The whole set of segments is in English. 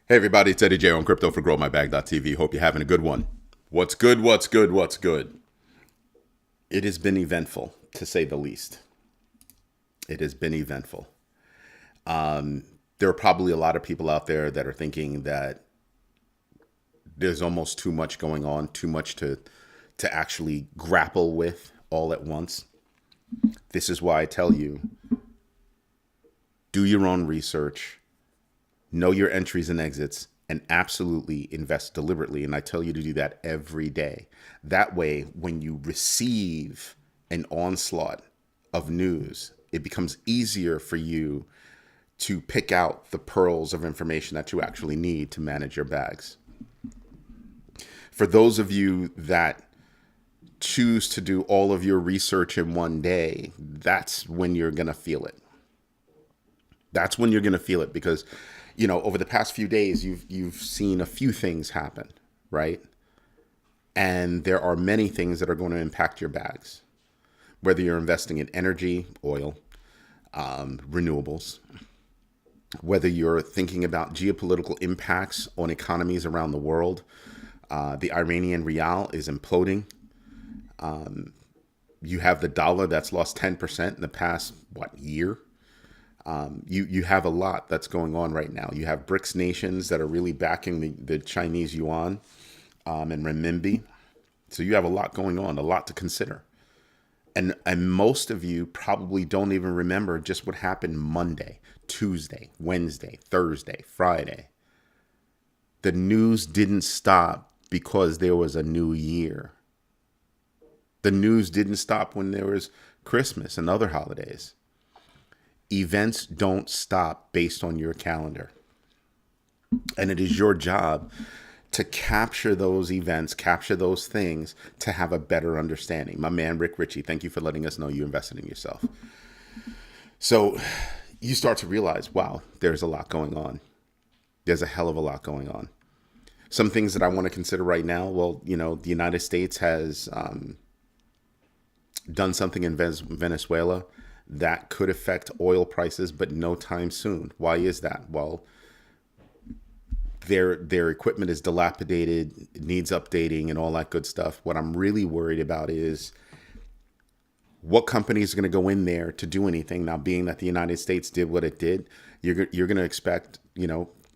Hey everybody, it's Eddie J on Crypto for GrowMyBag.tv. Hope you're having a good one. What's good? What's good? What's good? It has been eventful, to say the least. It has been eventful. There are probably a lot of people out there that are thinking that there's almost too much going on, too much to actually grapple with all at once. This is why I tell you, do your own research, know your entries and exits, and absolutely invest deliberately. And I tell you to do that every day. That way, when you receive an onslaught of news, it becomes easier for you to pick out the pearls of information that you actually need to manage your bags. For those of you that choose to do all of your research in one day, that's when you're going to feel it. That's when you're going to feel it because, over the past few days, you've seen a few things happen, right? And there are many things that are going to impact your bags, whether you're investing in energy, oil, renewables, whether you're thinking about geopolitical impacts on economies around the world. The Iranian rial is imploding. You have the dollar that's lost 10% in the past, year? You have a lot that's going on right now. You have BRICS nations that are really backing the Chinese yuan and renminbi. So you have a lot going on, a lot to consider. And most of you probably don't even remember just what happened Monday, Tuesday, Wednesday, Thursday, Friday. The news didn't stop because there was a new year. The news didn't stop when there was Christmas and other holidays. Events don't stop based on your calendar. And it is your job to capture those events, capture those things to have a better understanding. My man, Rick Ritchie, thank you for letting us know you invested in yourself. So you start to realize, wow, there's a lot going on. There's a hell of a lot going on. Some things that I want to consider right now, well, the United States has done something in Venezuela that could affect oil prices, but no time soon. Why is that? Well, their equipment is dilapidated, it needs updating and all that good stuff. What I'm really worried about is what company is going to go in there to do anything. Now, being that the United States did what it did, you're going to expect,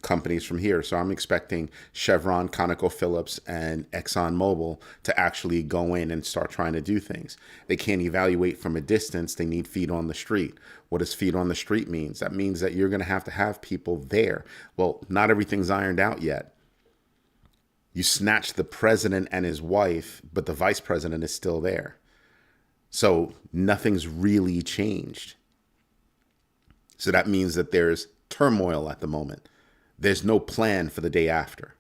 companies from here. So I'm expecting Chevron, ConocoPhillips, and ExxonMobil to actually go in and start trying to do things. They can't evaluate from a distance. They need feet on the street. What does feet on the street means? That means that you're going to have people there. Well, not everything's ironed out yet. You snatch the president and his wife, but the vice president is still there. So nothing's really changed. So that means that there's turmoil at the moment. There's no plan for the day after.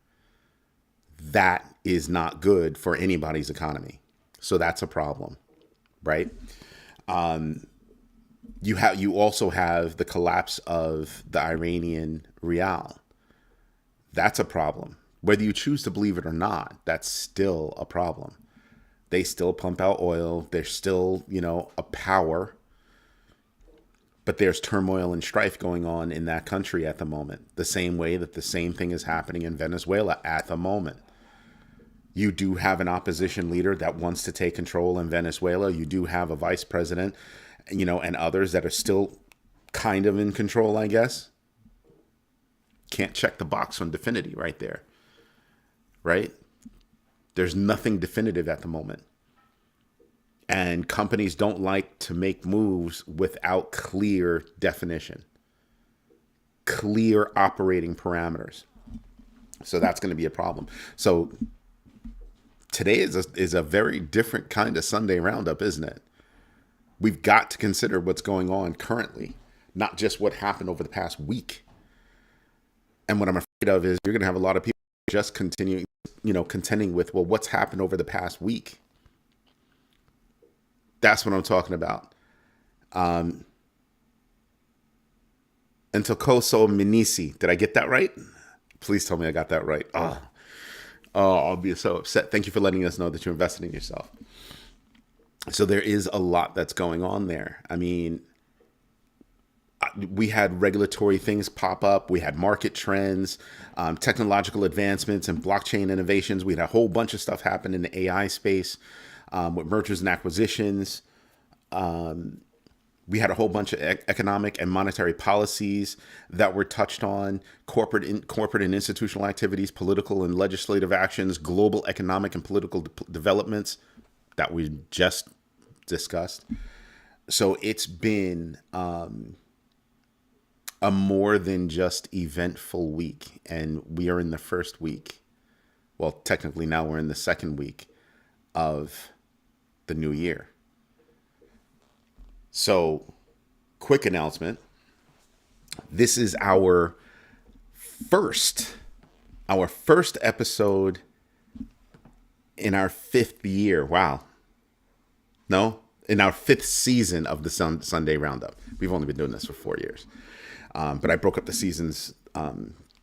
That is not good for anybody's economy. So that's a problem, right? You also have the collapse of the Iranian rial. That's a problem. Whether you choose to believe it or not, that's still a problem. They still pump out oil. They're still, a power. But there's turmoil and strife going on in that country at the moment, the same way that the same thing is happening in Venezuela at the moment. You do have an opposition leader that wants to take control in Venezuela. You do have a vice president, and others that are still kind of in control, I guess. Can't check the box on definity right there, right? There's nothing definitive at the moment. And companies don't like to make moves without clear definition, clear operating parameters. So that's going to be a problem. So today is a very different kind of Sunday roundup, isn't it? We've got to consider what's going on currently, not just what happened over the past week. And what I'm afraid of is you're going to have a lot of people just continuing, contending with, well, what's happened over the past week? That's what I'm talking about. Entocoso Minisi. Did I get that right? Please tell me I got that right. Oh, I'll be so upset. Thank you for letting us know that you invested in yourself. So there is a lot that's going on there. I mean, We had regulatory things pop up. We had market trends, technological advancements, and blockchain innovations. We had a whole bunch of stuff happen in the AI space with mergers and acquisitions. We had a whole bunch of economic and monetary policies that were touched on, corporate and institutional activities, political and legislative actions, global economic and political developments that we just discussed. So it's been a more than just eventful week, and we are in the first week. Well, technically now we're in the second week of the new year. So, quick announcement. This is our first episode in our 5th year. Wow. No, in our 5th season of the Sunday Roundup. We've only been doing this for 4 years. But I broke up the seasons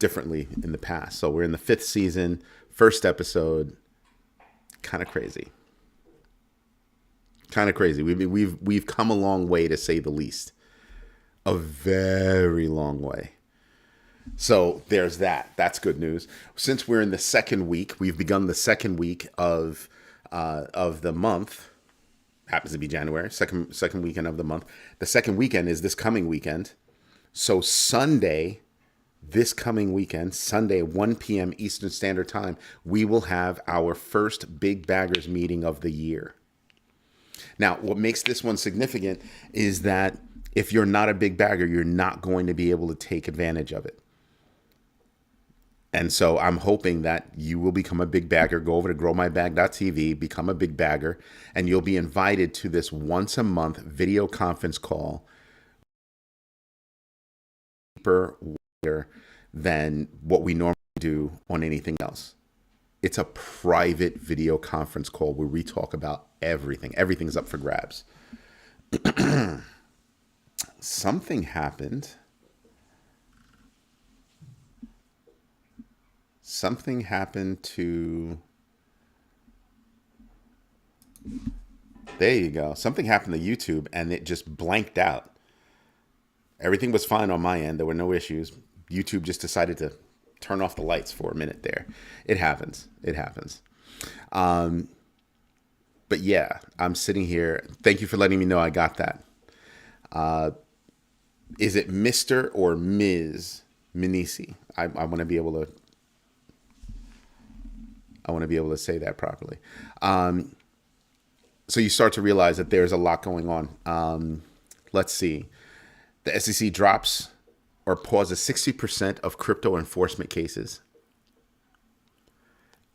differently in the past. So we're in the 5th season, first episode. Kind of crazy. We've come a long way, to say the least. A very long way. So there's that. That's good news. Since we're in the second week, we've begun the second week of the month. Happens to be January, second weekend of the month. The second weekend is this coming weekend. So Sunday, this coming weekend, Sunday, 1 p.m. Eastern Standard Time, we will have our first Big Baggers meeting of the year. Now, what makes this one significant is that if you're not a big bagger, you're not going to be able to take advantage of it. And so I'm hoping that you will become a big bagger. Go over to growmybag.tv, become a big bagger, and you'll be invited to this once a month video conference call. Deeper than what we normally do on anything else. It's a private video conference call where we talk about everything. Everything's up for grabs. Something happened. Something happened to... There you go. Something happened to YouTube and it just blanked out. Everything was fine on my end. There were no issues. YouTube just decided to turn off the lights for a minute there. It happens. But yeah, I'm sitting here. Thank you for letting me know I got that. Is it Mr. or Ms. Minisi? I want to be able to say that properly. So you start to realize that there's a lot going on. Let's see. The SEC drops or pauses 60% of crypto enforcement cases.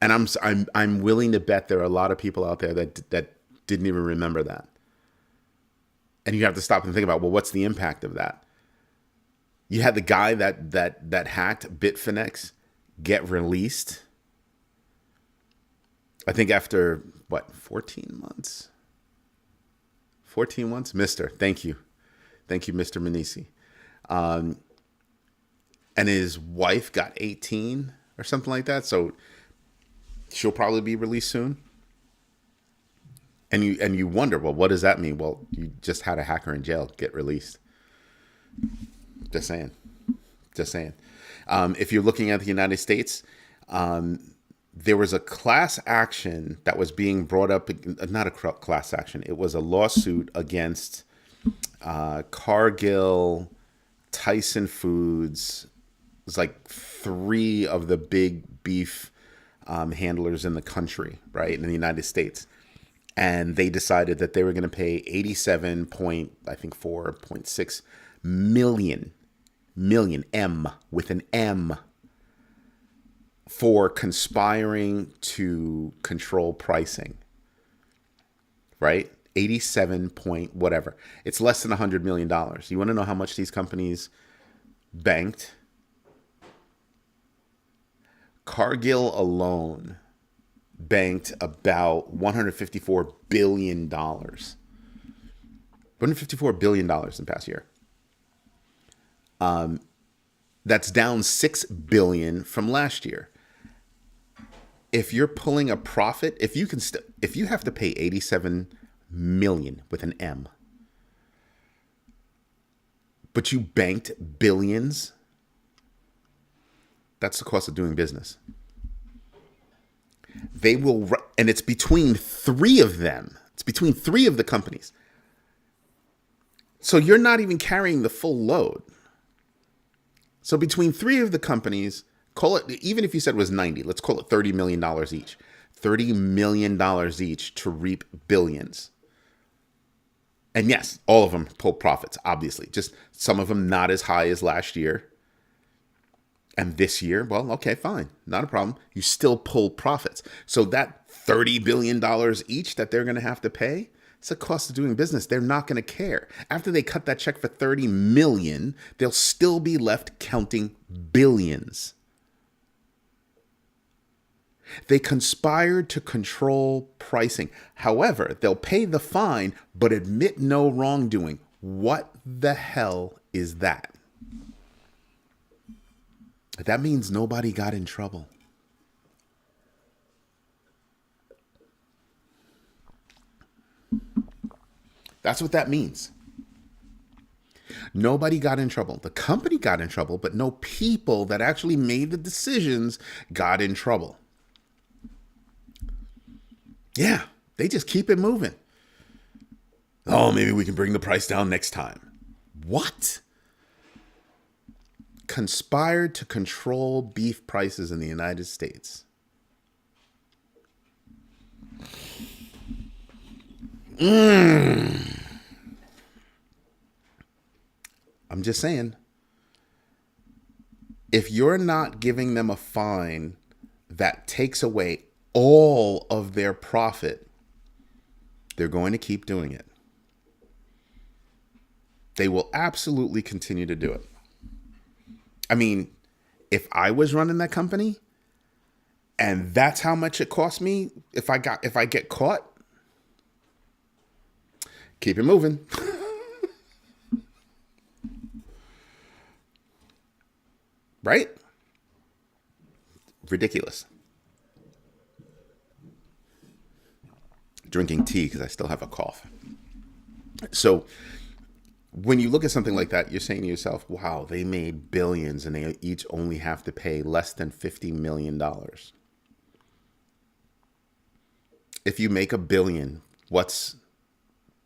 And I'm willing to bet there are a lot of people out there that didn't even remember that. And you have to stop and think about, well, what's the impact of that? You had the guy that hacked Bitfinex get released. I think after 14 months? 14 months? Mr. Thank you, Mr. Minisi. And his wife got 18 or something like that. So she'll probably be released soon. And you wonder, well, what does that mean? Well, you just had a hacker in jail get released. Just saying. If you're looking at the United States, there was a class action that was being brought up. Not a class action. It was a lawsuit against Cargill, Tyson Foods. It was like 3 of the big beef handlers in the country, right, in the United States. And they decided that they were going to pay 4.6 million M with an M for conspiring to control pricing, right? 87 point whatever. It's less than $100 million. You want to know how much these companies banked? Cargill alone banked about $154 billion. $154 billion in the past year. That's down $6 billion from last year. If you're pulling a profit, if you have to pay 87 million with an M but you banked billions. That's the cost of doing business. They will, and it's between three of them. It's between three of the companies. So you're not even carrying the full load. So between three of the companies, call it, even if you said it was 90, let's call it $30 million each. $30 million each to reap billions. And yes, all of them pull profits, obviously. Just some of them not as high as last year. And this year, well, okay, fine. Not a problem. You still pull profits. So that $30 billion each that they're going to have to pay, it's the cost of doing business. They're not going to care. After they cut that check for $30 million, they'll still be left counting billions. They conspired to control pricing. However, they'll pay the fine, but admit no wrongdoing. What the hell is that? That means nobody got in trouble. That's what that means. Nobody got in trouble. The company got in trouble, but no people that actually made the decisions got in trouble. Yeah, they just keep it moving. Oh, maybe we can bring the price down next time. What? Conspired to control beef prices in the United States. I'm just saying, if you're not giving them a fine that takes away all of their profit, they're going to keep doing it. They will absolutely continue to do it. I mean, if I was running that company and that's how much it cost me, if I get caught, keep it moving. Right? Ridiculous. Drinking tea because I still have a cough. So when you look at something like that, you're saying to yourself, wow, they made billions and they each only have to pay less than $50 million. If you make $1 billion, what's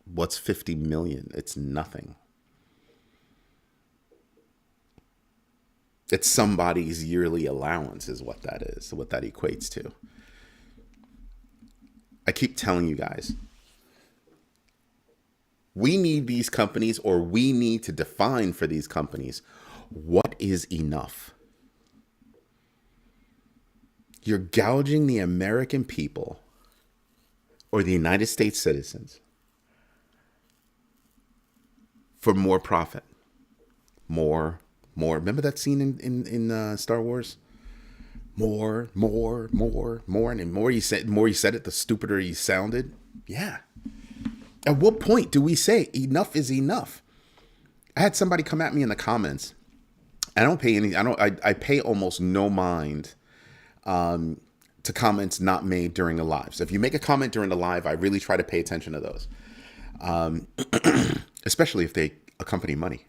50 million? It's nothing. It's somebody's yearly allowance is what that is, what that equates to. I keep telling you guys, we need these companies, or we need to define for these companies, what is enough? You're gouging the American people or the United States citizens for more profit. More. Remember that scene in Star Wars? More. And the more you said it, the stupider you sounded. Yeah. At what point do we say enough is enough? I had somebody come at me in the comments. I pay almost no mind to comments not made during a live. So if you make a comment during the live, I really try to pay attention to those. Especially if they accompany money.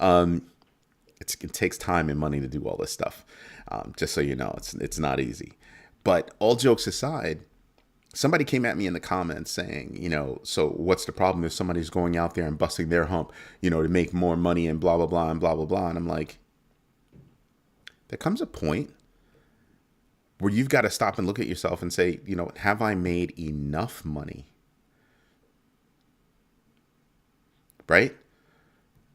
It takes time and money to do all this stuff. Just so you know, it's not easy. But all jokes aside, somebody came at me in the comments saying, so what's the problem if somebody's going out there and busting their hump, to make more money and blah, blah, blah, and blah, blah, blah. And I'm like, there comes a point where you've got to stop and look at yourself and say, have I made enough money? Right?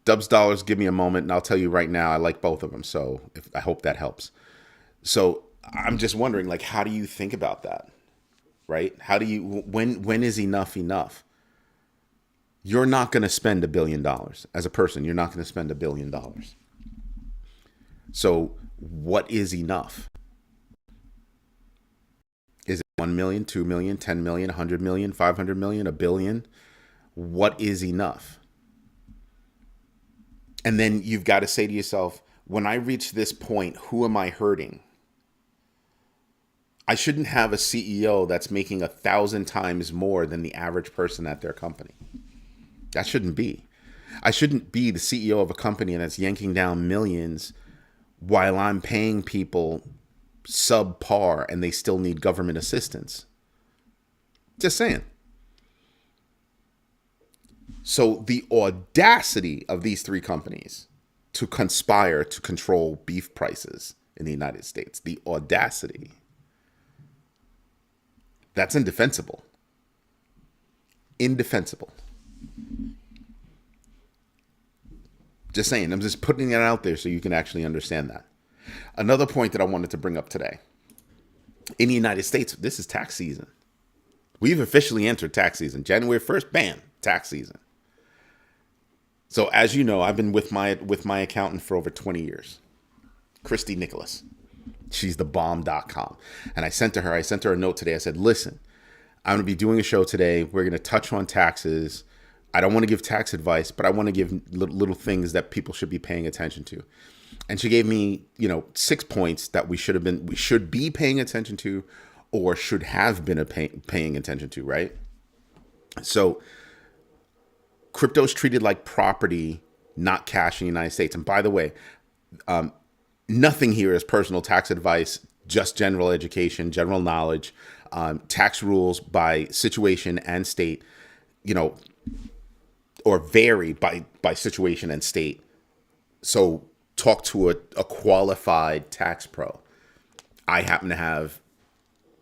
Dubs Dollars, give me a moment, and I'll tell you right now, I like both of them. So I hope that helps. So I'm just wondering, how do you think about that? Right? How do you, when is enough enough? You're not going to spend $1 billion as a person. You're not going to spend $1 billion. So what is enough? Is it 1 million, 2 million, 10 million, 100 million, 500 million, $1 billion? What is enough? And then you've got to say to yourself, when I reach this point, who am I hurting? I shouldn't have a CEO that's making 1,000 times more than the average person at their company. That shouldn't be. I shouldn't be the CEO of a company that's yanking down millions while I'm paying people subpar and they still need government assistance. Just saying. So the audacity of these three companies to conspire to control beef prices in the United States, the audacity, that's indefensible. Indefensible. Just saying, I'm just putting it out there so you can actually understand that. Another point that I wanted to bring up today. In the United States, this is tax season. We've officially entered tax season. January 1st, bam, tax season. So as you know, I've been with my accountant for over 20 years. Christy Nicholas. She's the bomb.com. And I sent her a note today. I said, listen, I'm going to be doing a show today. We're going to touch on taxes. I don't want to give tax advice, but I want to give little things that people should be paying attention to. And she gave me, 6 points that we should be paying attention to, or should have been paying attention to, right? So crypto is treated like property, not cash in the United States. And by the way, nothing here is personal tax advice, just general education, general knowledge, tax rules by situation and state, or vary by situation and state. So talk to a qualified tax pro. I happen to have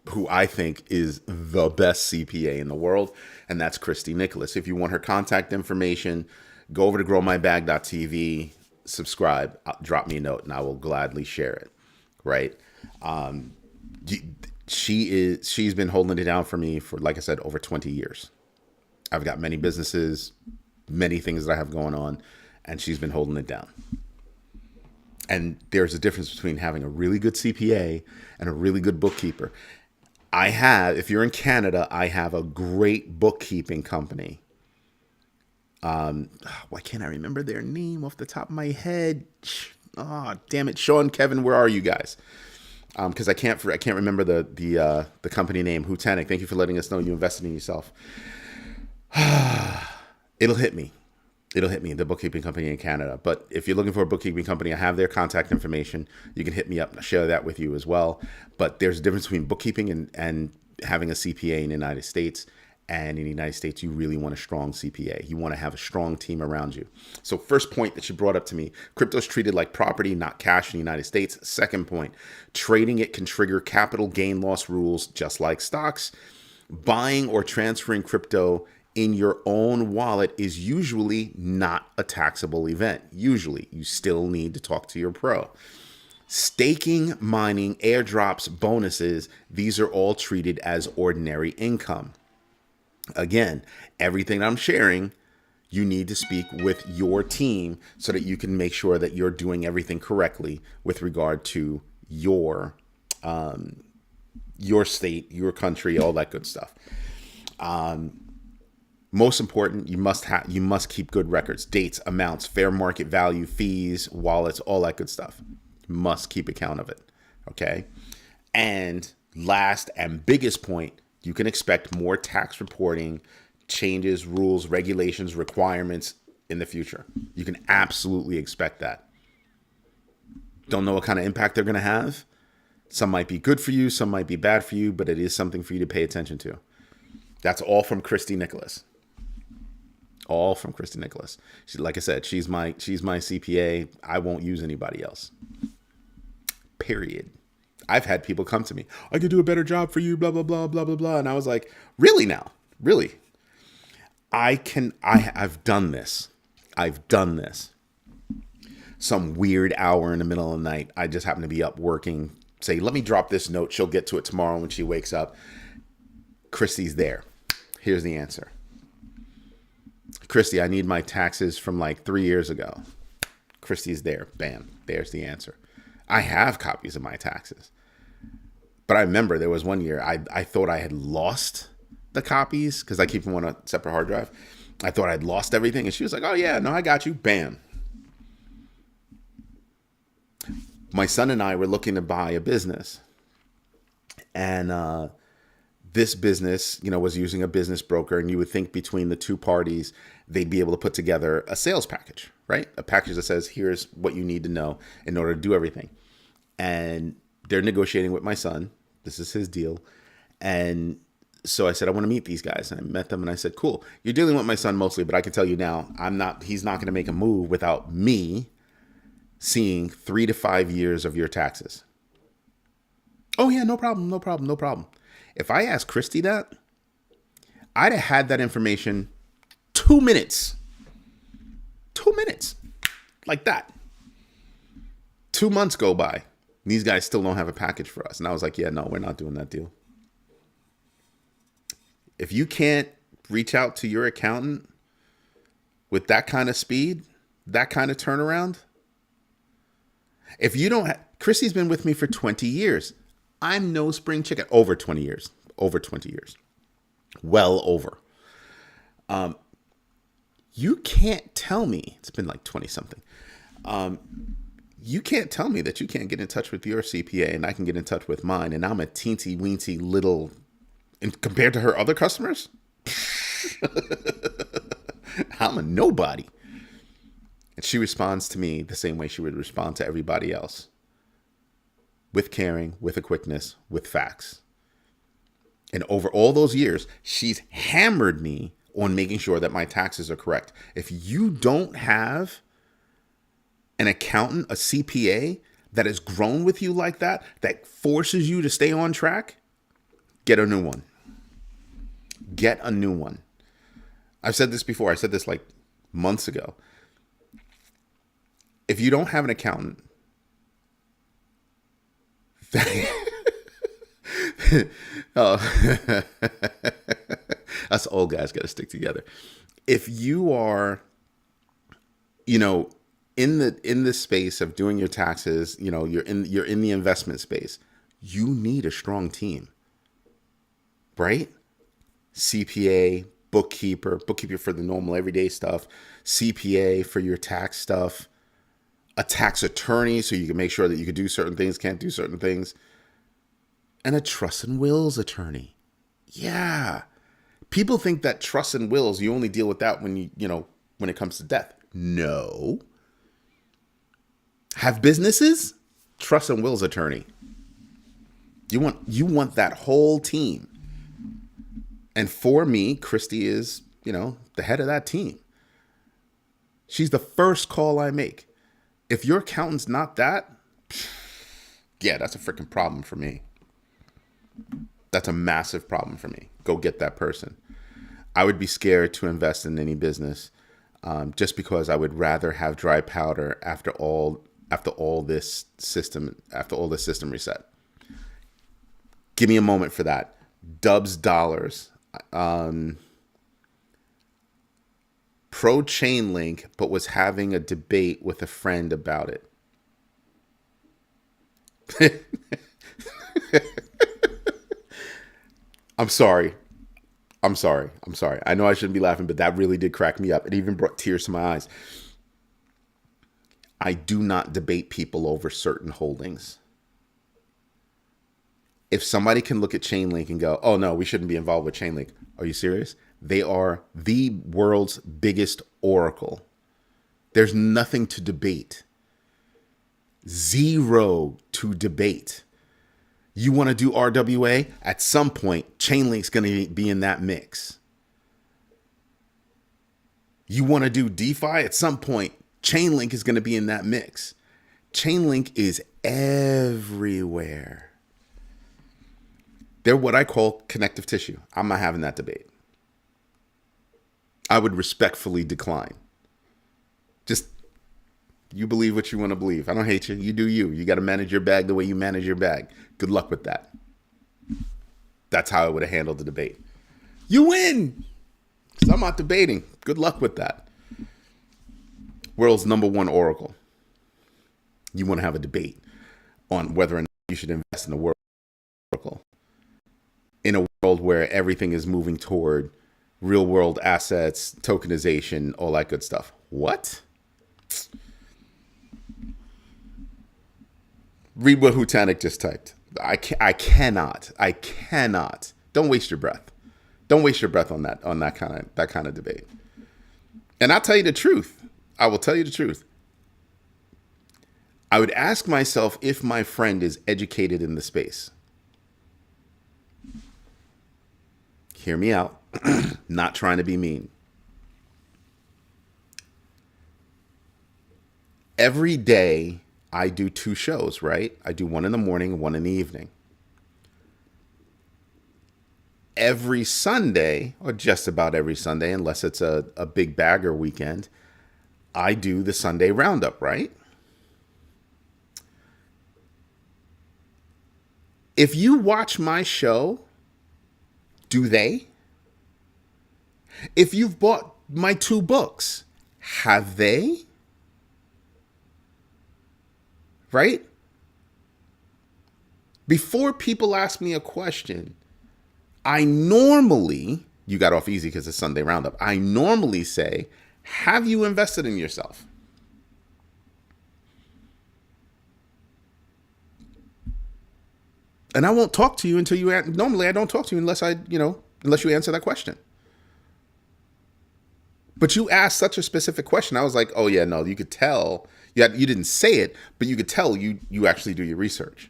who I think is the best CPA in the world, and that's Christy Nicholas. If you want her contact information, go over to growmybag.tv, subscribe, drop me a note, and I will gladly share it, right? She's been holding it down for me for, like I said, over 20 years. I've got many businesses, many things that I have going on, and she's been holding it down. And there's a difference between having a really good CPA and a really good bookkeeper. If you're in Canada, I have a great bookkeeping company. Why can't I remember their name off the top of my head? Oh, damn it. Sean, Kevin, where are you guys? Because I can't remember the company name. Hutanic, thank you for letting us know you invested in yourself. It'll hit me, the bookkeeping company in Canada. But if you're looking for a bookkeeping company, I have their contact information. You can hit me up and I'll share that with you as well. But there's a difference between bookkeeping and having a CPA in the United States. And in the United States, you really want a strong CPA. You want to have a strong team around you. So first point that you brought up to me, crypto is treated like property, not cash in the United States. Second point, trading it can trigger capital gain loss rules just like stocks. Buying or transferring crypto in your own wallet is usually not a taxable event. Usually, you still need to talk to your pro. Staking, mining, airdrops, bonuses, these are all treated as ordinary income. Again, everything I'm sharing, you need to speak with your team so that you can make sure that you're doing everything correctly with regard to your state, your country, all that good stuff. Most important, you must keep good records, dates, amounts, fair market value, fees, wallets, all that good stuff. You must keep account of it. Okay. And last and biggest point, you can expect more tax reporting, changes, rules, regulations, requirements in the future. You can absolutely expect that. Don't know what kind of impact they're going to have. Some might be good for you, some might be bad for you, but it is something for you to pay attention to. That's all from Christy Nicholas. All from Christy Nicholas. Like I said, she's my CPA. I won't use anybody else. Period. I've had people come to me, I could do a better job for you, blah, blah, blah, blah, blah, blah. And I was like, really now? Really? I've done this. Some weird hour in the middle of the night, I just happen to be up working. Say, let me drop this note. She'll get to it tomorrow when she wakes up. Christy's there. Here's the answer. Christy, I need my taxes from like 3 years ago. Christy's there. Bam. There's the answer. I have copies of my taxes. But I remember there was one year I thought I had lost the copies because I keep them on a separate hard drive. I thought I'd lost everything. And she was like, oh, yeah, no, I got you. Bam. My son and I were looking to buy a business. And this business, was using a business broker, and you would think between the two parties, they'd be able to put together a sales package, right? A package that says, here's what you need to know in order to do everything. And they're negotiating with my son. This is his deal. And so I said, I want to meet these guys. And I met them and I said, cool, you're dealing with my son mostly, but I can tell you now, he's not going to make a move without me seeing 3 to 5 years of your taxes. Oh yeah, no problem, no problem, no problem. If I asked Christy that, I'd have had that information 2 minutes. 2 minutes. Like that. 2 months go by. These guys still don't have a package for us. And I was like, yeah, no, we're not doing that deal. If you can't reach out to your accountant with that kind of speed, that kind of turnaround, if you don't Christy's been with me for 20 years. I'm no spring chicken. Over 20 years. Over 20 years. Well over. You can't tell me, it's been like 20 something. You can't tell me that you can't get in touch with your CPA and I can get in touch with mine, and I'm a teensy weensy little, compared to her other customers, I'm a nobody. And she responds to me the same way she would respond to everybody else. With caring, with a quickness, with facts. And over all those years, she's hammered me on making sure that my taxes are correct. If you don't have an accountant, a CPA that has grown with you like that, that forces you to stay on track, get a new one. Get a new one. I've said this before. I said this like months ago. If you don't have an accountant, oh, us old guys got to stick together. If you are, in the space of doing your taxes, you're in the investment space, you need a strong team, right? CPA, bookkeeper for the normal everyday stuff, CPA for your tax stuff, a tax attorney so you can make sure that you can do certain things, can't do certain things, and a trust and wills attorney. Yeah. People think that trust and wills, you only deal with that when when it comes to death. No. Have businesses? Trust and wills attorney. You want that whole team. And for me, Christy is, the head of that team. She's the first call I make. If your accountant's not that, yeah, that's a freaking problem for me. That's a massive problem for me. Go get that person. I would be scared to invest in any business just because I would rather have dry powder after all this system reset. Give me a moment for that. Dubs dollars. Pro Chainlink, but was having a debate with a friend about it. I'm sorry. I know I shouldn't be laughing, but that really did crack me up. It even brought tears to my eyes. I do not debate people over certain holdings. If somebody can look at Chainlink and go, oh no, we shouldn't be involved with Chainlink. Are you serious? They are the world's biggest oracle. There's nothing to debate. Zero to debate. You want to do RWA? At some point, Chainlink's going to be in that mix. You want to do DeFi? At some point, Chainlink is going to be in that mix. Chainlink is everywhere. They're what I call connective tissue. I'm not having that debate. I would respectfully decline. Just, you believe what you want to believe. I don't hate you. You do you. You got to manage your bag the way you manage your bag. Good luck with that. That's how I would have handled the debate. You win. Because I'm not debating. Good luck with that. World's #1 oracle. You want to have a debate on whether or not you should invest in a world oracle. In a world where everything is moving toward real world assets, tokenization, all that good stuff. What? Read what Hutanik just typed. I cannot. Don't waste your breath. Don't waste your breath on that kind of debate. And I'll tell you the truth. I will tell you the truth. I would ask myself if my friend is educated in the space. Hear me out. Not trying to be mean. Every day I do 2 shows, right? I do one in the morning, one in the evening. Every Sunday, or just about every Sunday, unless it's a big bagger weekend, I do the Sunday Roundup, right? If you watch my show, do they? If you've bought my 2 books, have they? Right? Before people ask me a question, I normally, you got off easy because it's Sunday Roundup. I normally say, have you invested in yourself? And I won't talk to you until you, normally I don't talk to you unless unless you answer that question. But you asked such a specific question. I was like, oh yeah, no, you could tell. You didn't say it, but you could tell you actually do your research.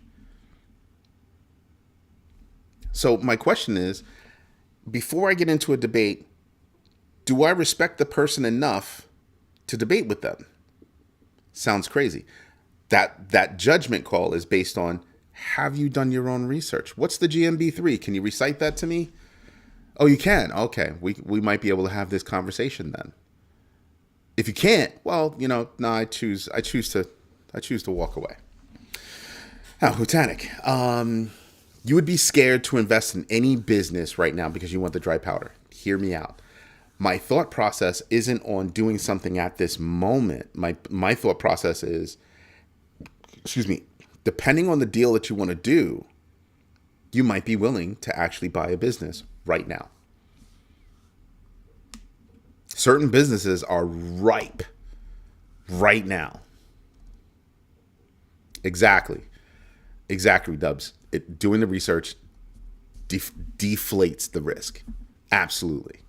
So my question is, before I get into a debate, do I respect the person enough to debate with them? Sounds crazy. That judgment call is based on, have you done your own research? What's the GMB3? Can you recite that to me? Oh, you can? Okay. We might be able to have this conversation then. If you can't, well, no, I choose to walk away. Now, Hutanik, you would be scared to invest in any business right now because you want the dry powder. Hear me out. My thought process isn't on doing something at this moment. My thought process is, depending on the deal that you want to do, you might be willing to actually buy a business right now. Certain businesses are ripe right now. Exactly, Dubs. Doing the research deflates the risk. Absolutely.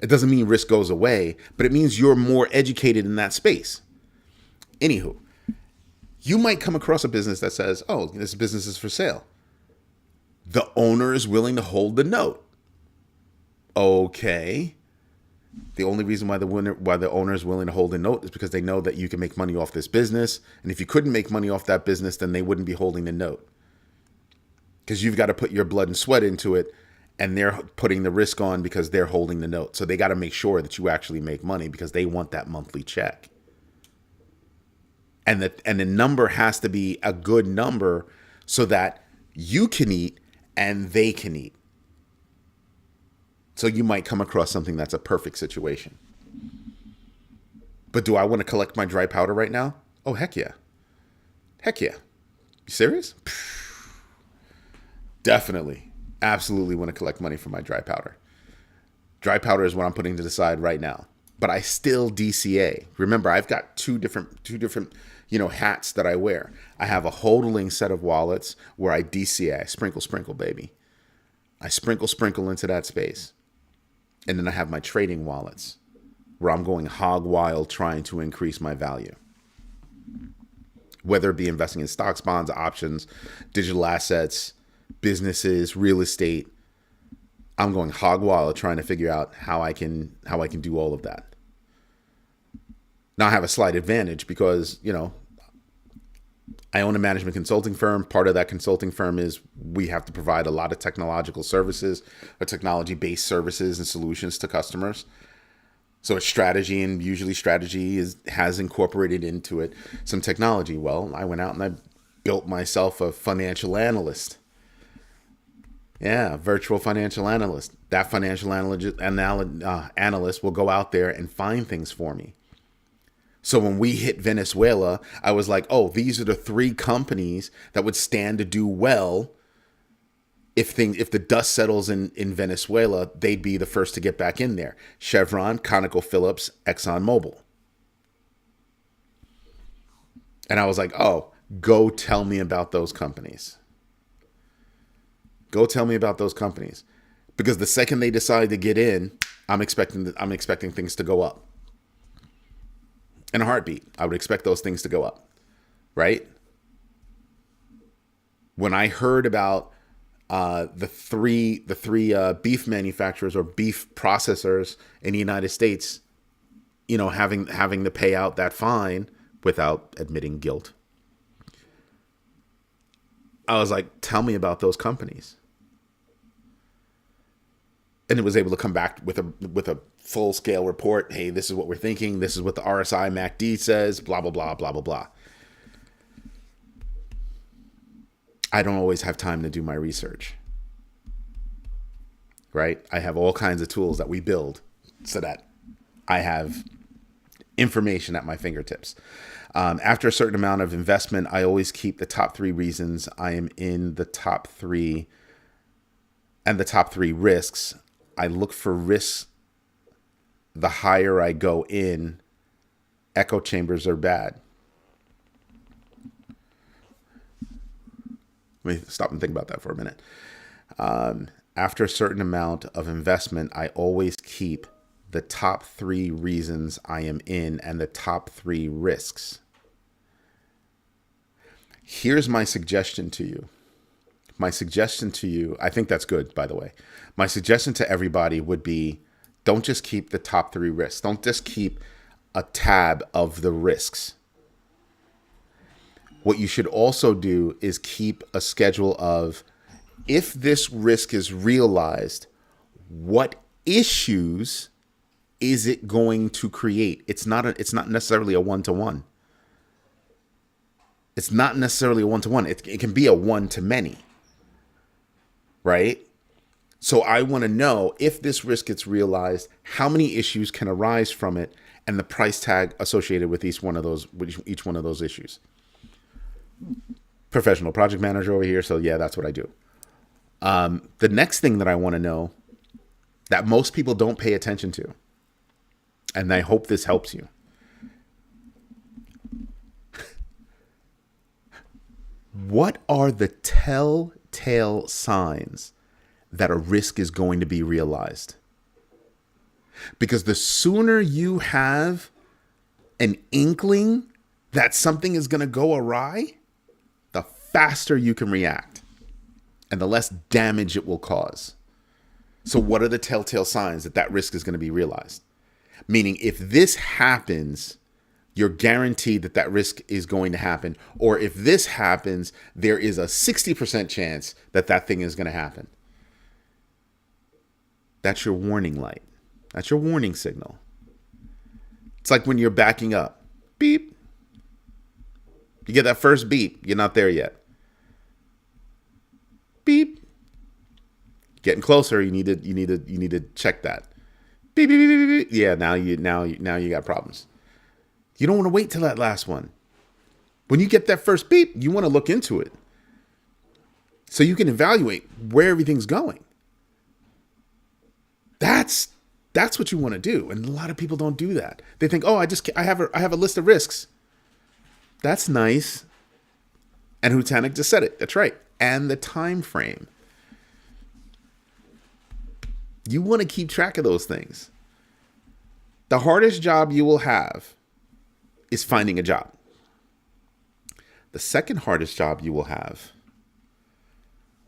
It doesn't mean risk goes away, but it means you're more educated in that space. Anywho, you might come across a business that says, oh, this business is for sale. The owner is willing to hold the note. Okay. The only reason why the owner is willing to hold a note is because they know that you can make money off this business. And if you couldn't make money off that business, then they wouldn't be holding the note. Because you've got to put your blood and sweat into it, and they're putting the risk on because they're holding the note. So they got to make sure that you actually make money because they want that monthly check. And the number has to be a good number so that you can eat and they can eat. So you might come across something that's a perfect situation. But do I want to collect my dry powder right now? Oh, heck yeah. Heck yeah. You serious? Definitely. Absolutely want to collect money for my dry powder. Dry powder is what I'm putting to the side right now. But I still DCA. Remember, I've got two different hats that I wear. I have a hodling set of wallets where I DCA. I sprinkle, baby. I sprinkle into that space. And then I have my trading wallets where I'm going hog wild trying to increase my value. Whether it be investing in stocks, bonds, options, digital assets, businesses, real estate, I'm going hog wild trying to figure out how I can do all of that. Now I have a slight advantage because, I own a management consulting firm. Part of that consulting firm is we have to provide a lot of technological services or technology-based services and solutions to customers. So it's strategy, and usually strategy has incorporated into it some technology. Well, I went out and I built myself a financial analyst. Yeah, virtual financial analyst. That financial analyst will go out there and find things for me. So when we hit Venezuela, I was like, oh, these are the 3 companies that would stand to do well if the dust settles in Venezuela. They'd be the first to get back in there. Chevron, ConocoPhillips, ExxonMobil. And I was like, oh, go tell me about those companies. Go tell me about those companies. Because the second they decide to get in, I'm expecting things to go up. In a heartbeat, I would expect those things to go up, right? When I heard about the three beef manufacturers or beef processors in the United States, having to pay out that fine without admitting guilt, I was like, tell me about those companies. And it was able to come back with a full scale report. Hey, this is what we're thinking. This is what the RSI MACD says. Blah blah blah blah blah blah. I don't always have time to do my research, right? I have all kinds of tools that we build so that I have information at my fingertips. After a certain amount of investment, I always keep the top 3 reasons I am in the top 3 and the top 3 risks. I look for risks. The higher I go in, echo chambers are bad. Let me stop and think about that for a minute. After a certain amount of investment, I always keep the top 3 reasons I am in and the top 3 risks. Here's my suggestion to you. I think that's good, by the way. My suggestion to everybody would be, don't just keep the top 3 risks. Don't just keep a tab of the risks. What you should also do is keep a schedule of, if this risk is realized, what issues is it going to create? It's not necessarily a one-to-one. It's not necessarily a one-to-one. It can be a one-to-many, right? So I want to know, if this risk gets realized, how many issues can arise from it, and the price tag associated with each one of those issues. Professional project manager over here, so yeah, that's what I do. The next thing that I want to know, that most people don't pay attention to, and I hope this helps you. What are the telltale signs that a risk is going to be realized? Because the sooner you have an inkling that something is going to go awry, the faster you can react and the less damage it will cause. So what are the telltale signs that risk is going to be realized? Meaning, if this happens, you're guaranteed that risk is going to happen. Or if this happens, there is a 60% chance that thing is going to happen. That's your warning light. That's your warning signal. It's like when you're backing up. Beep. You get that first beep. You're not there yet. Beep. Getting closer. You need to check that. Beep, beep, beep, beep, beep. Yeah, now you got problems. You don't want to wait till that last one. When you get that first beep, you want to look into it so you can evaluate where everything's going. That's what you want to do, and a lot of people don't do that. They think, "Oh, I have a list of risks." That's nice. And Hutanik just said it. That's right. And the time frame. You want to keep track of those things. The hardest job you will have is finding a job. The second hardest job you will have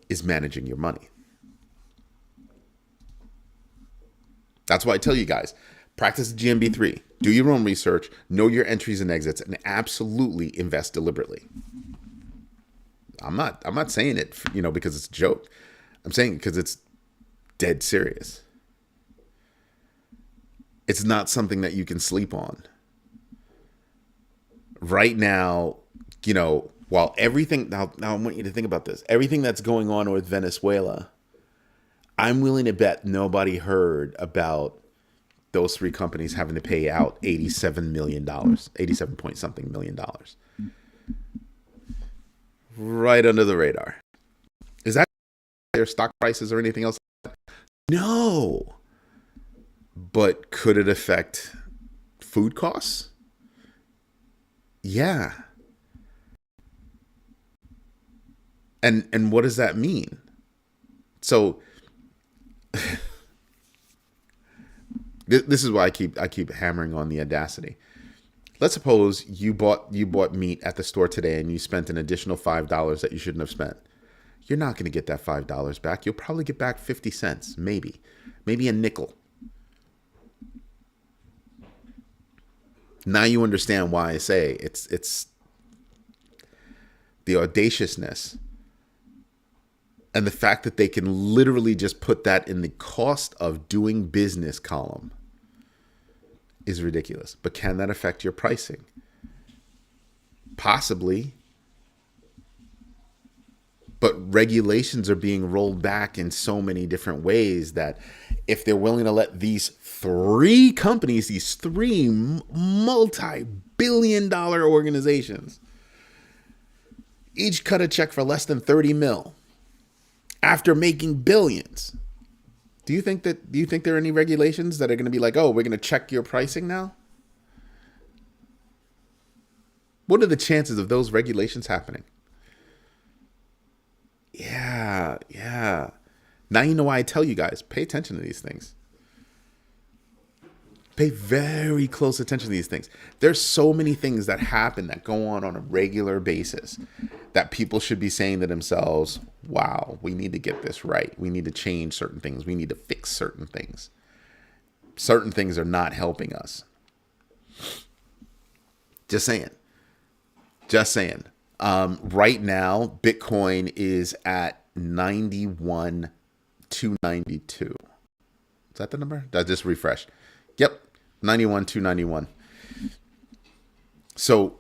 is managing your money. That's why I tell you guys, practice GMB3, do your own research, know your entries and exits, and absolutely invest deliberately. I'm not saying it, because it's a joke. I'm saying it because it's dead serious. It's not something that you can sleep on. Right now, while everything, now I want you to think about this. Everything that's going on with Venezuela, I'm willing to bet nobody heard about those 3 companies having to pay out $87 million, 87 point something million dollars. Right under the radar. Is that their stock prices or anything else? No. But could it affect food costs? Yeah. And what does that mean? So This is why I keep hammering on the audacity. Let's suppose you bought meat at the store today and you spent an additional $5 that you shouldn't have spent. You're not going to get that $5 back. You'll probably get back 50 cents, maybe a nickel. Now you understand why I say it's the audaciousness and the fact that they can literally just put that in the cost of doing business column is ridiculous. But can that affect your pricing? Possibly. But regulations are being rolled back in so many different ways that if they're willing to let these three companies, these three multi-billion-dollar organizations, each cut a check for less than 30 mil after making billions, do you think there are any regulations that are going to be like, oh, we're going to check your pricing now? What are the chances of those regulations happening? Yeah. Now you know why I tell you guys, pay attention to these things. Pay very close attention to these things. There's so many things that happen that go on a regular basis that people should be saying to themselves, wow, we need to get this right. We need to change certain things. We need to fix certain things. Certain things are not helping us. Just saying. Right now, Bitcoin is at 91,292. Is that the number? Did I just refresh? Yep, 91,291. So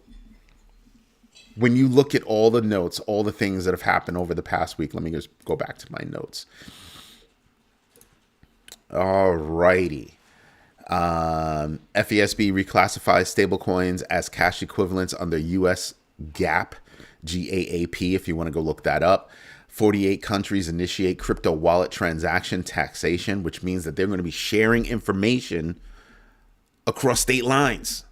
when you look at all the notes, all the things that have happened over the past week, let me just go back to my notes. All righty. FESB reclassifies stablecoins as cash equivalents under U.S. GAAP, GAAP, if you want to go look that up. 48 countries initiate crypto wallet transaction taxation, which means that they're going to be sharing information across state lines.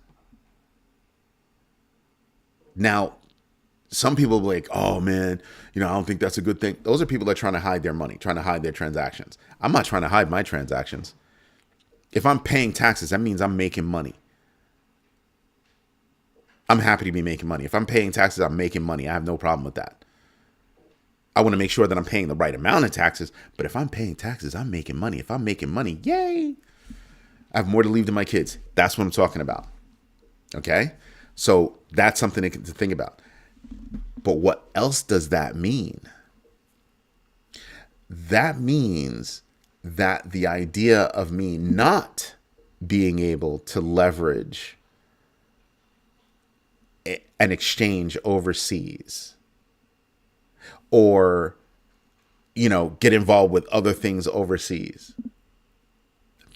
Now, some people are like, oh man, I don't think that's a good thing. Those are people that are trying to hide their money, trying to hide their transactions. I'm not trying to hide my transactions. If I'm paying taxes, that means I'm making money. I'm happy to be making money. If I'm paying taxes, I'm making money. I have no problem with that. I want to make sure that I'm paying the right amount of taxes, but if I'm paying taxes, I'm making money. If I'm making money, yay. I have more to leave to my kids. That's what I'm talking about. Okay? So that's something to think about. But what else does that mean? That means that the idea of me not being able to leverage an exchange overseas or, get involved with other things overseas,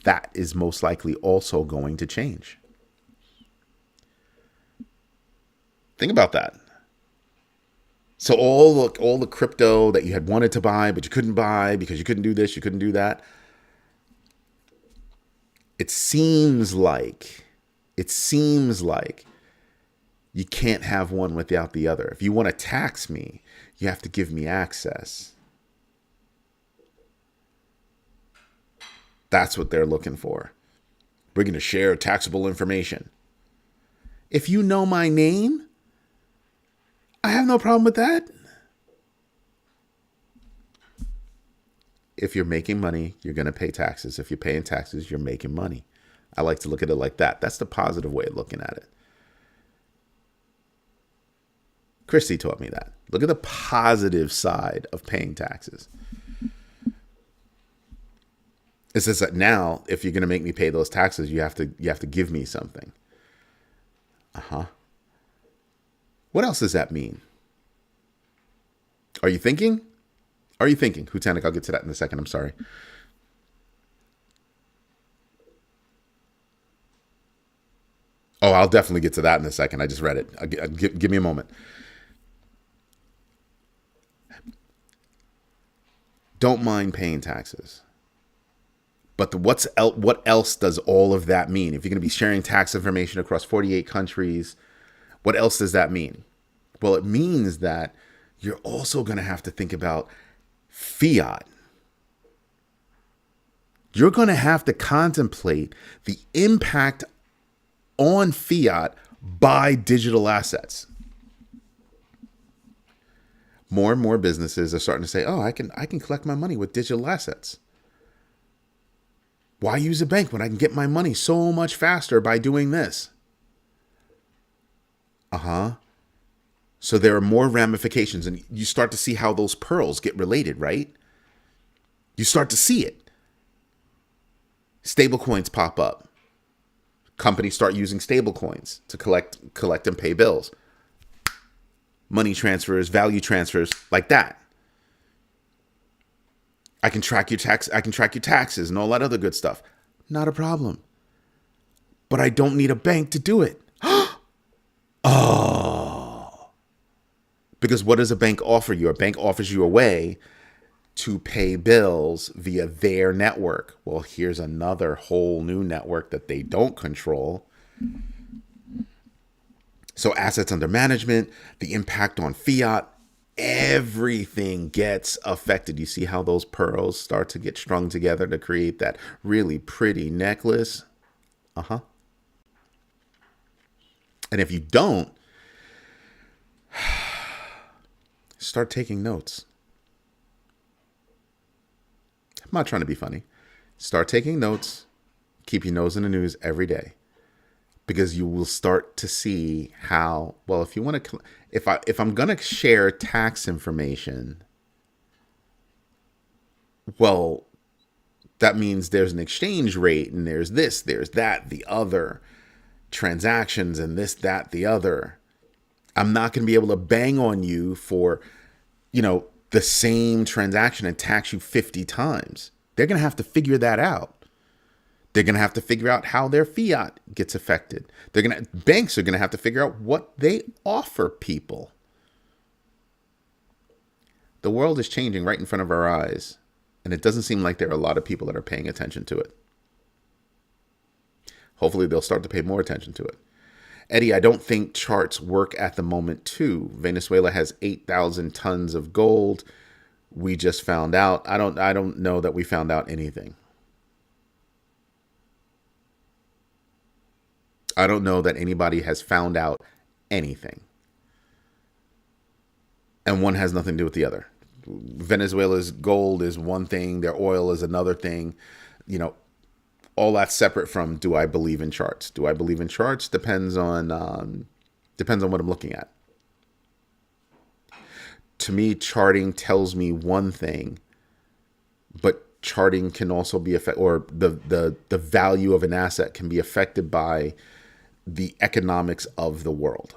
that is most likely also going to change. Think about that. So all the crypto that you had wanted to buy, but you couldn't buy because you couldn't do this, you couldn't do that. It seems like you can't have one without the other. If you want to tax me, you have to give me access. That's what they're looking for. We're going to share taxable information. If you know my name, I have no problem with that. If you're making money, you're going to pay taxes. If you're paying taxes, you're making money. I like to look at it like that. That's the positive way of looking at it. Christy taught me that. Look at the positive side of paying taxes. It says that now, if you're going to make me pay those taxes, you have to give me something. What else does that mean? Are you thinking? Hutanik, I'll get to that in a second. I'm sorry. Oh, I'll definitely get to that in a second. I just read it. Give me a moment. Don't mind paying taxes. But what else does all of that mean? If you're going to be sharing tax information across 48 countries, what else does that mean? Well, it means that you're also going to have to think about fiat. You're going to have to contemplate the impact on fiat by digital assets. More and more businesses are starting to say, "Oh, I can collect my money with digital assets. Why use a bank when I can get my money so much faster by doing this?" So there are more ramifications, and you start to see how those pearls get related, right? You start to see it. Stable coins pop up. Companies start using stable coins to collect and pay bills. Money transfers, value transfers, like that. I can track your taxes and all that other good stuff. Not a problem. But I don't need a bank to do it. Oh. Because what does a bank offer you? A bank offers you a way to pay bills via their network. Well, here's another whole new network that they don't control. So assets under management, the impact on fiat, everything gets affected. You see how those pearls start to get strung together to create that really pretty necklace? And if you don't, start taking notes. I'm not trying to be funny. Start taking notes. Keep your nose in the news every day, because you will start to see how, well, if you want to, if I'm going to share tax information, well, that means there's an exchange rate, and there's this, there's that, the other transactions, and this, that, the other. I'm not going to be able to bang on you for, the same transaction and tax you 50 times. They're going to have to figure that out. They're going to have to figure out how their fiat gets affected. Banks are going to have to figure out what they offer people. The world is changing right in front of our eyes, and it doesn't seem like there are a lot of people that are paying attention to it. Hopefully they'll start to pay more attention to it. Eddie, I don't think charts work at the moment too. Venezuela has 8,000 tons of gold. We just found out. I don't know that we found out anything. I don't know that anybody has found out anything. And one has nothing to do with the other. Venezuela's gold is one thing, their oil is another thing. All that's separate from, do I believe in charts? Do I believe in charts? Depends on what I'm looking at. To me, charting tells me one thing, but charting can also be or the value of an asset can be affected by the economics of the world.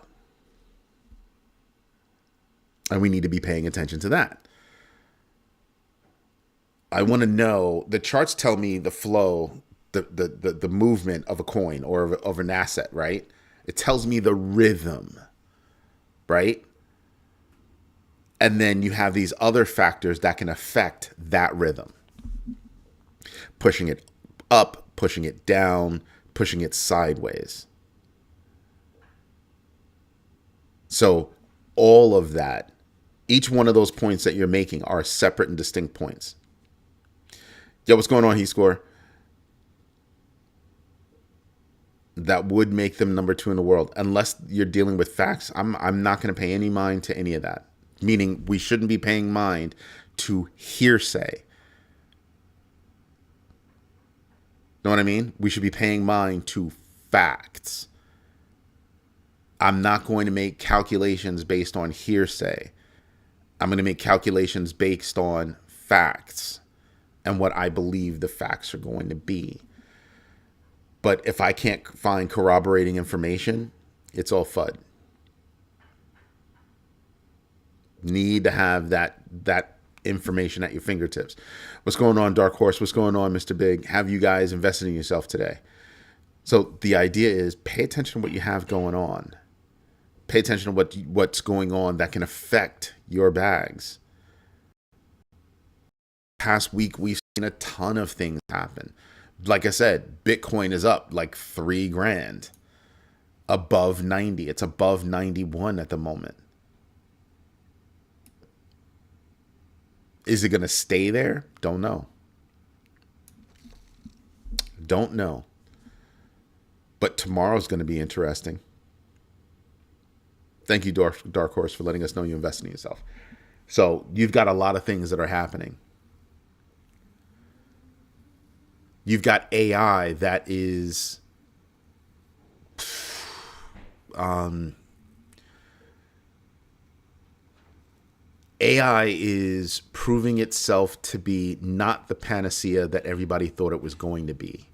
And we need to be paying attention to that. I want to know, the charts tell me the flow, the movement of a coin or of an asset, right? It tells me the rhythm, right? And then you have these other factors that can affect that rhythm. Pushing it up, pushing it down, pushing it sideways. So all of that, each one of those points that you're making are separate and distinct points. Yo, what's going on, HeScore? That would make them number 2 in the world. Unless you're dealing with facts, I'm not going to pay any mind to any of that. Meaning we shouldn't be paying mind to hearsay. Know what I mean? We should be paying mind to facts. I'm not going to make calculations based on hearsay. I'm going to make calculations based on facts and what I believe the facts are going to be. But if I can't find corroborating information, it's all FUD. Need to have that information at your fingertips. What's going on, Dark Horse? What's going on, Mr. Big? Have you guys invested in yourself today? So the idea is pay attention to what you have going on. Pay attention to what's going on that can affect your bags. Past week, we've seen a ton of things happen. Like I said, Bitcoin is up like $3,000, above 90. It's above 91 at the moment. Is it going to stay there? Don't know. Don't know. But tomorrow's going to be interesting. Thank you, Dark Horse, for letting us know you invest in yourself. So you've got a lot of things that are happening. You've got AI that is AI is proving itself to be not the panacea that everybody thought it was going to be.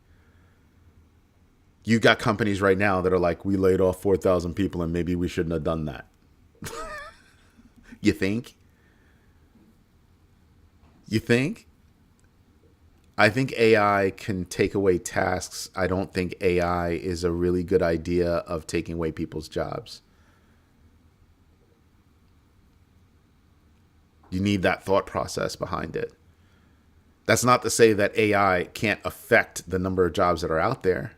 You've got companies right now that are like, we laid off 4,000 people and maybe we shouldn't have done that. You think? You think? I think AI can take away tasks. I don't think AI is a really good idea of taking away people's jobs. You need that thought process behind it. That's not to say that AI can't affect the number of jobs that are out there,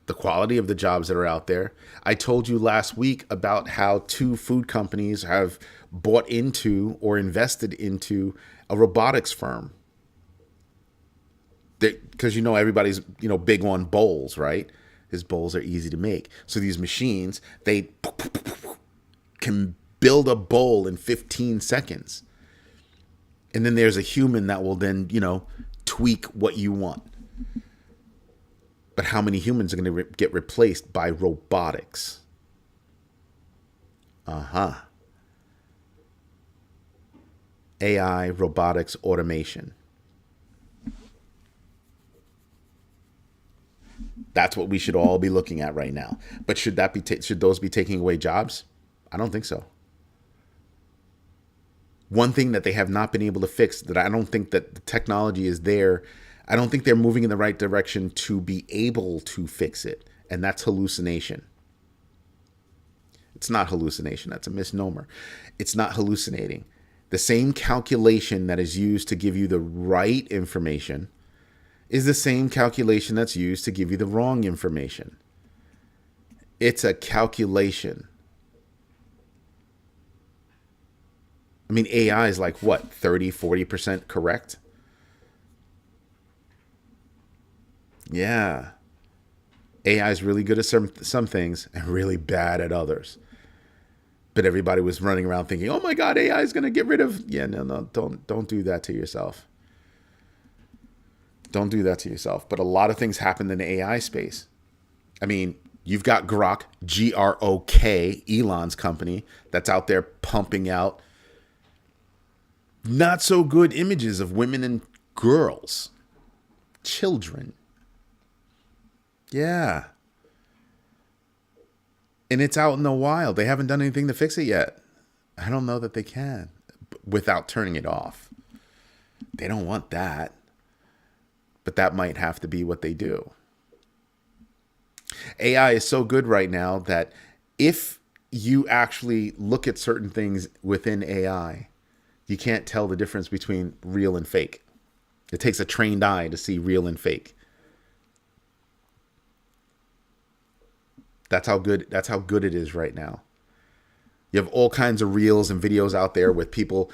the quality of the jobs that are out there. I told you last week about how 2 food companies have bought into or invested into a robotics firm. Because everybody's big on bowls, right? His bowls are easy to make. So these machines, they can build a bowl in 15 seconds. And then there's a human that will then, tweak what you want. But how many humans are going to get replaced by robotics? AI, robotics, automation. That's what we should all be looking at right now. But should those be taking away jobs? I don't think so. One thing that they have not been able to fix, that I don't think that the technology is there, I don't think they're moving in the right direction to be able to fix it, and that's hallucination. It's not hallucination. That's a misnomer. It's not hallucinating. The same calculation that is used to give you the right information is the same calculation that's used to give you the wrong information. It's a calculation. I mean, AI is like what, 30, 40% correct? Yeah. AI is really good at some things and really bad at others. But everybody was running around thinking, oh my God, AI is going to get rid of... Yeah, no, don't do that to yourself. Don't do that to yourself. But a lot of things happened in the AI space. I mean, you've got Grok, Grok, Elon's company, that's out there pumping out not so good images of women and girls, children. Yeah. And it's out in the wild. They haven't done anything to fix it yet. I don't know that they can without turning it off. They don't want that. But that might have to be what they do. AI is so good right now that if you actually look at certain things within AI, you can't tell the difference between real and fake. It takes a trained eye to see real and fake. That's how good it is right now. You have all kinds of reels and videos out there with people,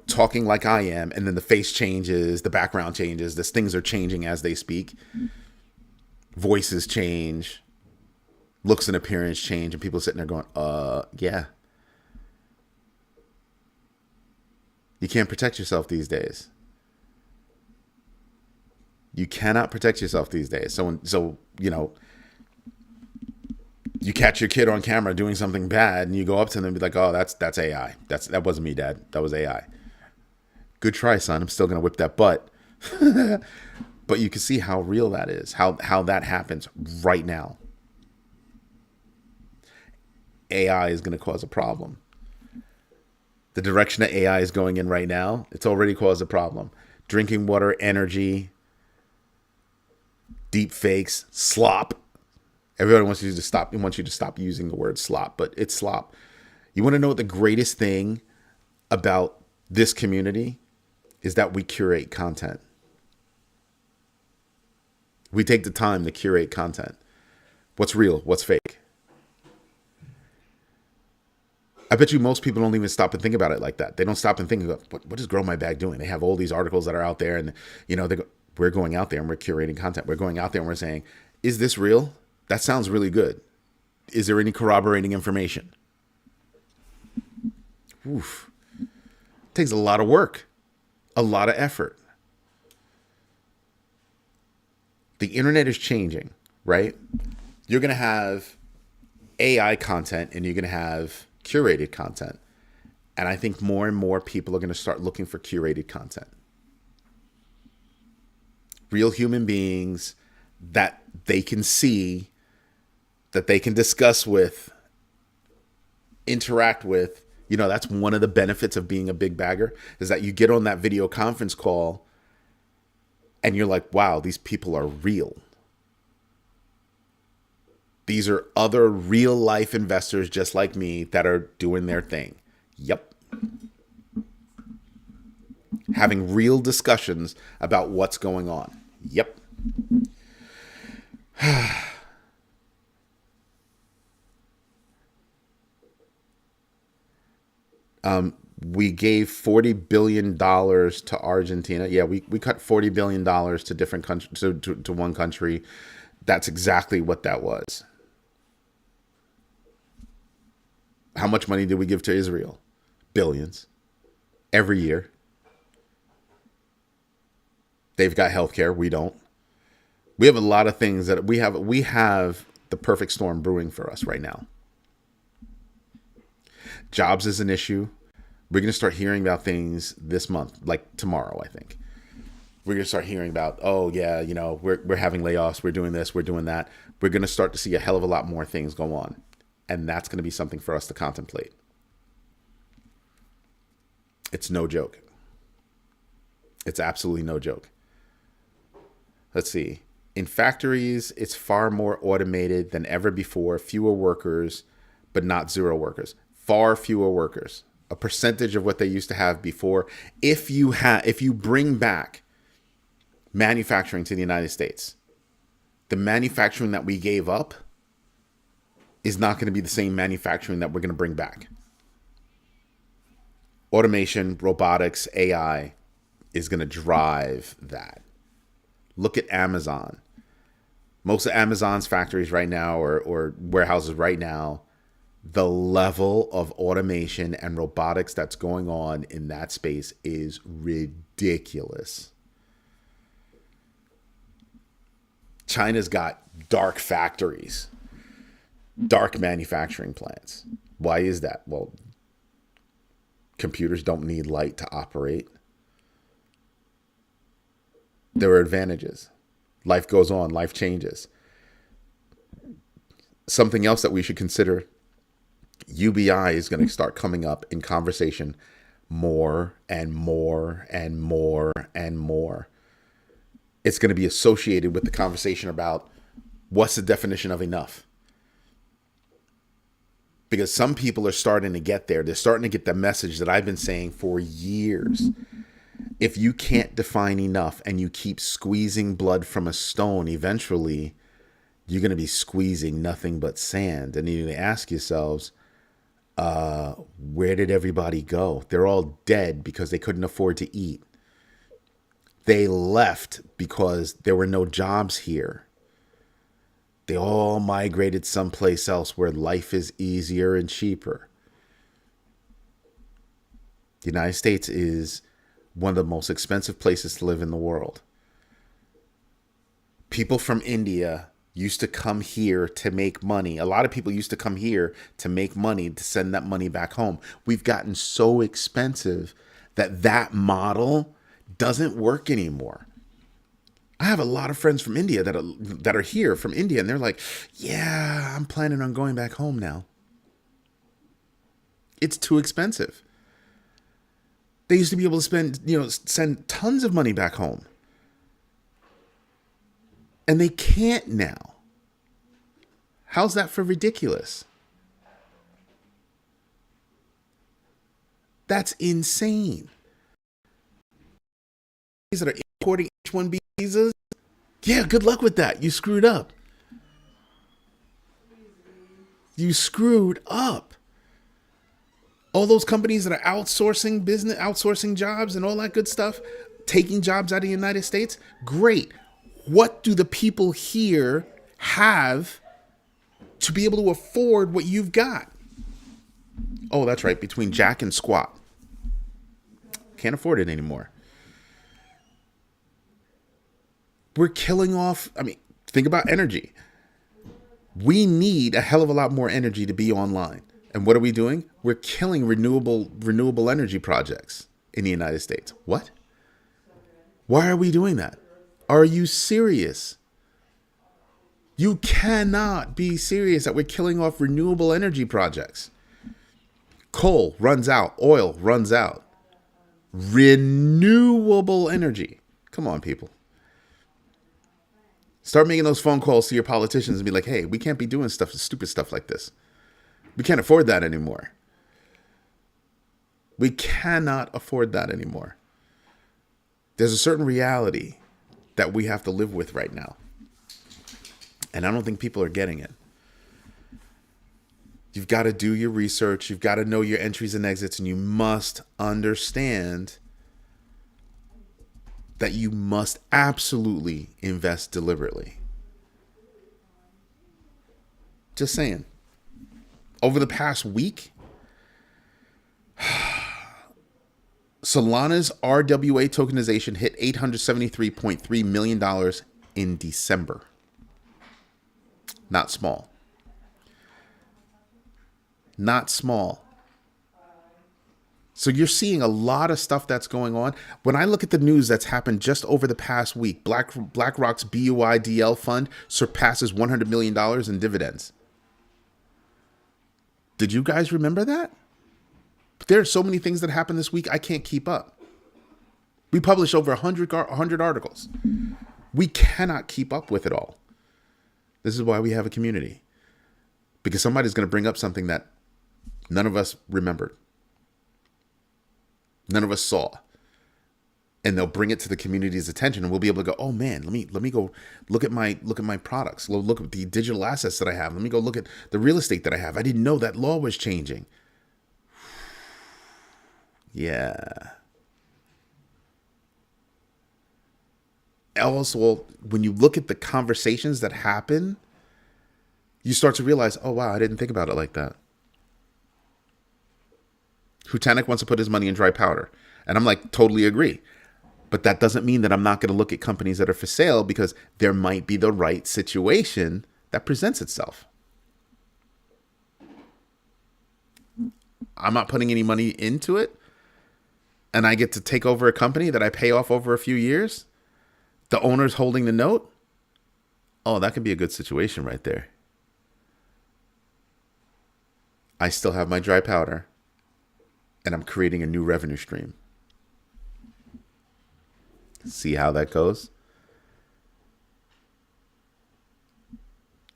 talking like I am, and then the face changes, the background changes, these things are changing as they speak. Voices change, looks and appearance change, and people sitting there going, yeah. You can't protect yourself these days. You cannot protect yourself these days. So you catch your kid on camera doing something bad and you go up to them and be like, oh, that's AI. That wasn't me, Dad. That was AI. Good try, son. I'm still going to whip that butt. But you can see how real that is, how that happens right now. AI is going to cause a problem. The direction that AI is going in right now, it's already caused a problem. Drinking water, energy, deep fakes, slop. Everybody wants you to stop. They want you to stop using the word slop, but it's slop. You want to know what the greatest thing about this community is? That we curate content. We take the time to curate content. What's real? What's fake? I bet you most people don't even stop and think about it like that. They don't stop and think about what is Grow My Bag doing? They have all these articles that are out there, and they go, We're going out there and we're curating content. We're going out there and we're saying, is this real? That sounds really good. Is there any corroborating information? Oof. It takes a lot of work, a lot of effort. The internet is changing, right? You're going to have AI content and you're going to have curated content. And I think more and more people are going to start looking for curated content. Real human beings that they can see, that they can discuss with, interact with. You know, that's one of the benefits of being a big bagger, is that you get on that video conference call and you're like, wow, these people are real. These are other real life investors just like me that are doing their thing. Yep. Having real discussions about what's going on. Yep. We gave $40 billion to Argentina. Yeah, we cut $40 billion to different countries, to one country. That's exactly what that was. How much money did we give to Israel? Billions. Every year. They've got healthcare. We don't. We have a lot of things that we have the perfect storm brewing for us right now. Jobs is an issue. We're going to start hearing about things this month, like tomorrow, I think. We're going to start hearing about, oh, yeah, you know, we're having layoffs. We're doing this. We're doing that. We're going to start to see a hell of a lot more things go on. And that's going to be something for us to contemplate. It's no joke. It's absolutely no joke. Let's see. In factories, it's far more automated than ever before. Fewer workers, but not zero workers. Far fewer workers. A percentage of what they used to have before. If you bring back manufacturing to the United States, the manufacturing that we gave up is not going to be the same manufacturing that we're going to bring back. Automation, robotics, AI is going to drive that. Look at Amazon. Most of Amazon's factories right now, or warehouses right now, the level of automation and robotics that's going on in that space is ridiculous. China's got dark factories, dark manufacturing plants. Why is that? Well, computers don't need light to operate. There are advantages. Life goes on, life changes. Something else that we should consider, UBI is going to start coming up in conversation more and more and more and more. It's going to be associated with the conversation about what's the definition of enough. Because some people are starting to get there. They're starting to get the message that I've been saying for years. If you can't define enough and you keep squeezing blood from a stone, eventually you're going to be squeezing nothing but sand. And you need to ask yourselves, where did everybody go? They're all dead because they couldn't afford to eat. They left because there were no jobs here. They all migrated someplace else where life is easier and cheaper. The United States is one of the most expensive places to live in the world. People from India used to come here to make money. A lot of people used to come here to make money, to send that money back home. We've gotten so expensive that that model doesn't work anymore. I have a lot of friends from India that are here from India, and they're like, yeah, I'm planning on going back home now. It's too expensive. They used to be able to send tons of money back home. And they can't now. How's that for ridiculous? That's insane. These that are importing H-1B visas, yeah, good luck with that. You screwed up. You screwed up. All those companies that are outsourcing business, outsourcing jobs and all that good stuff, taking jobs out of the United States? Great. What do the people here have to be able to afford what you've got? Oh, that's right. Between Jack and Squat. Can't afford it anymore. We're killing off. I mean, think about energy. We need a hell of a lot more energy to be online. And what are we doing? We're killing renewable energy projects in the United States. What? Why are we doing that? Are you serious? You cannot be serious that we're killing off renewable energy projects. Coal runs out. Oil runs out. Renewable energy. Come on, people. Start making those phone calls to your politicians and be like, hey, we can't be doing stupid stuff like this. We can't afford that anymore. We cannot afford that anymore. There's a certain reality that we have to live with right now. And I don't think people are getting it. You've got to do your research. You've got to know your entries and exits. And you must understand that you must absolutely invest deliberately. Just saying. Over the past week, Solana's RWA tokenization hit $873.3 million in December. Not small. Not small. So you're seeing a lot of stuff that's going on. When I look at the news that's happened just over the past week, BlackRock's BUIDL fund surpasses $100 million in dividends. Did you guys remember that? There are so many things that happened this week, I can't keep up. We published over 100 articles. We cannot keep up with it all. This is why we have a community. Because somebody's going to bring up something that none of us remembered. None of us saw. And they'll bring it to the community's attention, and we'll be able to go, oh man, let me go look at my products. Look at the digital assets that I have. Let me go look at the real estate that I have. I didn't know that law was changing. Yeah. Also, when you look at the conversations that happen, you start to realize, oh wow, I didn't think about it like that. Hutanek wants to put his money in dry powder. And I'm like, totally agree. But that doesn't mean that I'm not going to look at companies that are for sale, because there might be the right situation that presents itself. I'm not putting any money into it, and I get to take over a company that I pay off over a few years. The owner's holding the note. Oh, that could be a good situation right there. I still have my dry powder, and I'm creating a new revenue stream. See how that goes?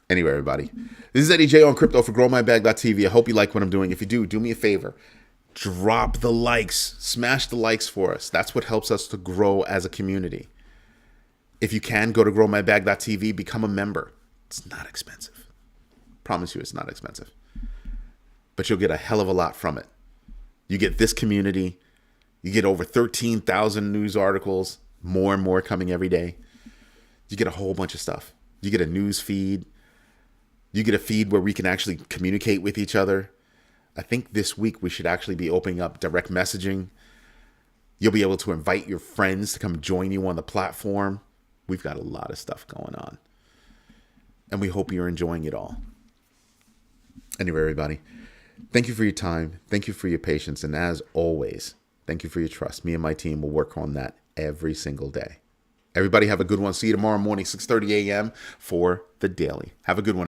Anyway, everybody, this is Eddie J on crypto for growmybag.tv. I hope you like what I'm doing. If you do me a favor. Drop the likes. Smash the likes for us. That's what helps us to grow as a community. If you can, go to growmybag.tv, become a member. It's not expensive. Promise you it's not expensive. But you'll get a hell of a lot from it. You get this community. You get over 13,000 news articles. More and more coming every day. You get a whole bunch of stuff. You get a news feed. You get a feed where we can actually communicate with each other. I think this week we should actually be opening up direct messaging. You'll be able to invite your friends to come join you on the platform. We've got a lot of stuff going on. And we hope you're enjoying it all. Anyway, everybody, thank you for your time. Thank you for your patience. And as always, thank you for your trust. Me and my team will work on that every single day. Everybody have a good one. See you tomorrow morning, 6:30 a.m. for the daily. Have a good one.